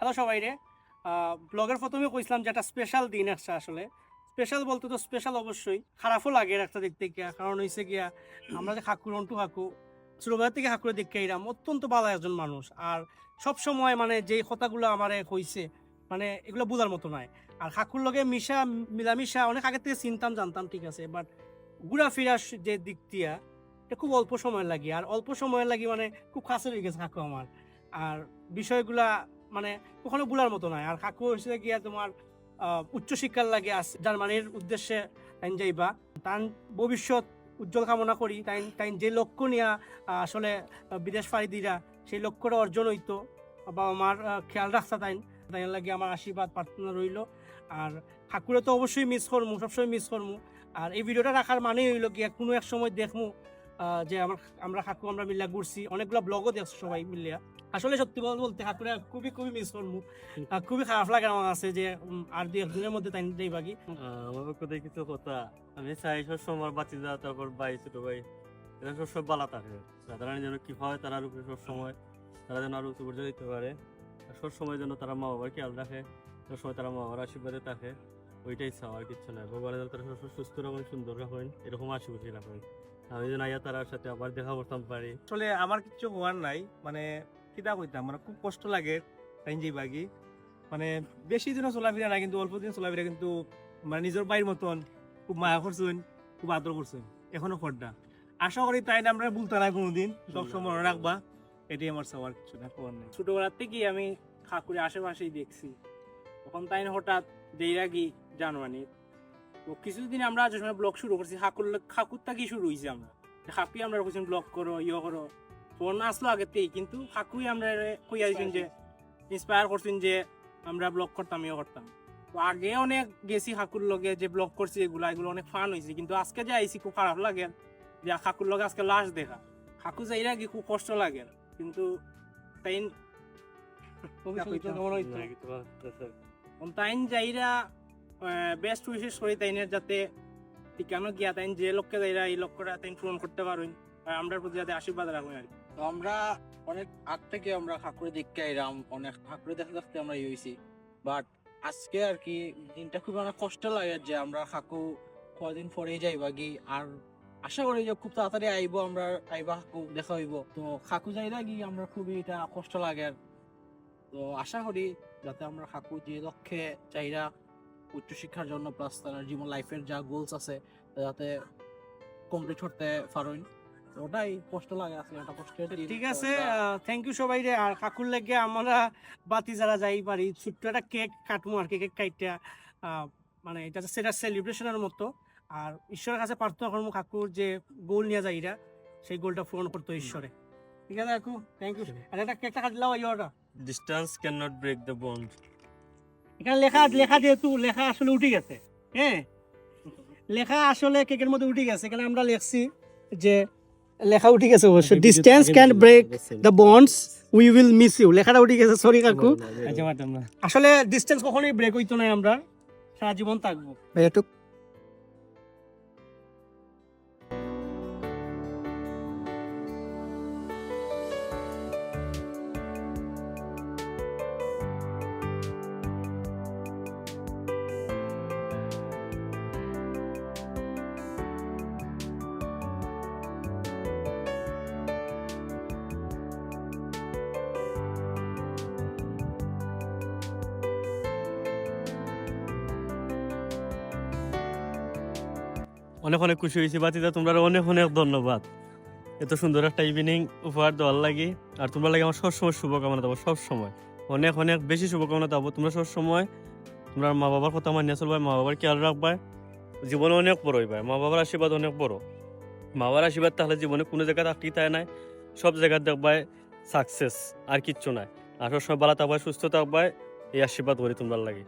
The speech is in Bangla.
হ্যালো সবাই রে, ব্লগের প্রথমে কইছিলাম যে একটা স্পেশাল দিন একটা, আসলে স্পেশাল বলতে তো স্পেশাল অবশ্যই, খারাপও লাগে একটা দিক থেকে। কারণ হয়েছে গিয়া আমরা যে কাকু রন্টু কাকু ছোটবেলা থেকে কাকুরে দেখে এরাম অত্যন্ত ভালো একজন মানুষ। আর সব সময় মানে যেই কথাগুলো আমার হয়েছে মানে এগুলো বোঝার মতো নয়। আর কাকুর লগে মিলামিশা অনেক আগে থেকে চিনতাম জানতাম, ঠিক আছে, বাট ঘোরাফেরা যে দিক দিয়া এটা খুব অল্প সময় লাগে। আর অল্প সময়ের লাগে মানে খুব কাছে হয়ে গেছে কাকু আমার। আর বিষয়গুলা মানে কখনো ভুলার মতো নয়। আর কাকু হচ্ছে গিয়া তোমার উচ্চশিক্ষার লাগে জার্মানির উদ্দেশ্যে তাই যাইবা, তার ভবিষ্যৎ উজ্জ্বল কামনা করি। তাই তাই যে লক্ষ্য নিয়ে আসলে বিদেশ পাড়ি দিরা সেই লক্ষ্যটা অর্জন হইতো বা আমার খেয়াল রাখতা তাই তাই লাগে আমার আশীর্বাদ প্রার্থনা রইল। আর ঠাকুরে তো অবশ্যই মিস করবো, সবসময় মিস করবো। আর এই ভিডিওটা রাখার মানেই হইলো গিয়া কোনো এক সময় দেখবো যে আমরা কাকু আমরা মিল্লা ঘুরছি, অনেকগুলো ব্লগও দেখছি সবাই মিলিয়া। আসলে সত্যি বলতে কাকুরে খুবই খুবই মিস করবো। খুবই খারাপ লাগে আমার কাছে যে আর দুই একদিনের মধ্যে তাই যাই বাকি। আমার কোথায় কিছু কথা আমি চাই সবসময় বাঁচি যা, তারপর ভাই ছোট ভাই এরা সবসময় বালা থাকে, তারা যেন কি হয় তার উপরে সবসময় তারা যেন আরো উঁচু পর্যায়ে দিতে পারে। সবসময় যেন তারা মা বাবার খেয়াল রাখে, সবসময় তারা মা বাবার আশীর্বাদে থাকে, ওইটাই চাওয়ার কিছু নাই। ভগবানের যেন তারা সবসময় সুস্থ রাখেন, সুন্দর রাখেন, এরকম আশেপাশে রাখেন। আমি যেন আইয়া তার সাথে আবার দেখা করতাম পারি। আসলে আমার কিছু হওয়ার নাই, মানে কিতা কইতাম, মানে খুব কষ্ট লাগে তাই যে বাগি। মানে বেশি দিনও চলাফেরা নাই, কিন্তু অল্প দিন চলাফেরা কিন্তু মানে নিজের বাইর মতন খুব মায়া করছেন, খুব আদর করছেন, এখনো খড্ডা। আশা করি তাই না আমরা ভুলতে না কোনোদিন, সবসময় মনে রাখবা, এটাই আমার সবার কিছু না খবর নেই। ছোটবেলার থেকেই আমি ঠাকুরের আশেপাশেই দেখছি। তখন তাই হঠাৎ যেইরা কি জার্মানি তো কিছুদিন আমরা যে সময় ব্লগ শুরু করছি ঠাকুরটা কি শুরু হয়েছি আমরা হাকুই আমরা বলছেন ব্লগ করো ইয়ে করো, ফোন আসলো আগেতেই, কিন্তু হাকুই আমরা কইয়া দিয়েছেন যে ইন্সপায়ার করছেন যে আমরা ব্লগ করতাম ইয়ে করতাম। তো আগে অনেক গেছি হাকুর লগে যে ব্লগ করছি, এগুলো অনেক ফান হয়েছে। কিন্তু আজকে যে আইসি খুব খারাপ লাগে যে হাকুর লগে আজকে লাশ দেখা, হাকু যাইরা কি খুব কষ্ট লাগে। কিন্তু তাই তাইন যাইরা বেস্ট উইশেস করি তাইনের যাতে ঠিকানো গিয়া তাইন যে লক্ষ্যে যাইরা এই লক্ষ্যটা তাইন পূরণ করতে পারেন, আর আমরার প্রতি যাতে আশীর্বাদ রাখবেন আর কি। তো আমরা অনেক আগ থেকে আমরা ঠাকুরে দেখতে আইরাম, অনেক ঠাকুরে দেখতে দেখতে আমরা ইয়ে হয়েছি। বাট আজকে আর কি দিনটা খুব অনেক কষ্ট লাগে যে আমরা কাকু কদিন পরেই যাইবা গি। আর আশা করি যে খুব তাড়াতাড়ি আইবো, আমরা আইবা কাকু দেখা হইব। তো কাকু যাইরা গি আমরা খুবই এটা কষ্ট লাগে। আর তো আশা করি যাতে আমরা কাকু যে লক্ষ্যে চাইরা উচ্চশিক্ষার জন্য প্লাস তার জীবন লাইফের যা গোলস আছে যাতে কমপ্লিট করতে পারেন। ওটাই কষ্ট লাগে আসলে, এটা কষ্টের দিন। ঠিক আছে, থ্যাংক ইউ সবাই রে। আর কাকুর লেগে আমরা বাতি যারা যাই পারি ছোট্ট একটা কেক কাটবো আর কি, কেক কাইটা মানে এটা সেটা সেলিব্রেশনের মতো। আর ঈশ্বরের কাছে প্রার্থনা করবো কাকুর যে গোল নিয়ে যাইরা সেই গোলটা পূরণ করতো ঈশ্বরে। ঠিক আছে কাকু, থ্যাংক ইউ। আর একটা কেকটা কাটলাম ইয়েটা distance can not break the bond. এখানে লেখা যেহেতু লেখা আসলে উঠে গেছে, হ্যাঁ লেখা আসলে কেকের মধ্যে উঠে গেছে। এখানে আমরা লিখছি যে লেখা উঠে গেছে অবশ্য, distance can break the bonds, we will miss you, লেখাটা উঠে গেছে, সরি কাকু। আসলে ডিস্টেন্স কখনোই ব্রেক হইতো না, আমরা সারা জীবন থাকবো। অনেক অনেক খুশি হয়েছি বাতিদা, তোমরা অনেক অনেক ধন্যবাদ এত সুন্দর একটা ইভিনিং উপহার দেওয়ার লাগে। আর তোমরা লাগে আমার সবসময় শুভকামনা দেবো, সবসময় অনেক অনেক বেশি শুভকামনা দেবো। তোমরা সবসময় তোমরা মা বাবার কথা মানিয়ে চলবে, মা বাবার খেয়াল রাখবে, জীবনে অনেক বড় হইবে। মা বাবার আশীর্বাদ অনেক বড়, মা বাবার আশীর্বাদ তাহলে জীবনে কোনো জায়গায় থাকতেই তাই নাই, সব জায়গায় দেখবে সাকসেস, আর কিচ্ছু নাই। আর সবসময় ভালো থাকবে, সুস্থ থাকবে, এই আশীর্বাদ করি তোমরা লাগে।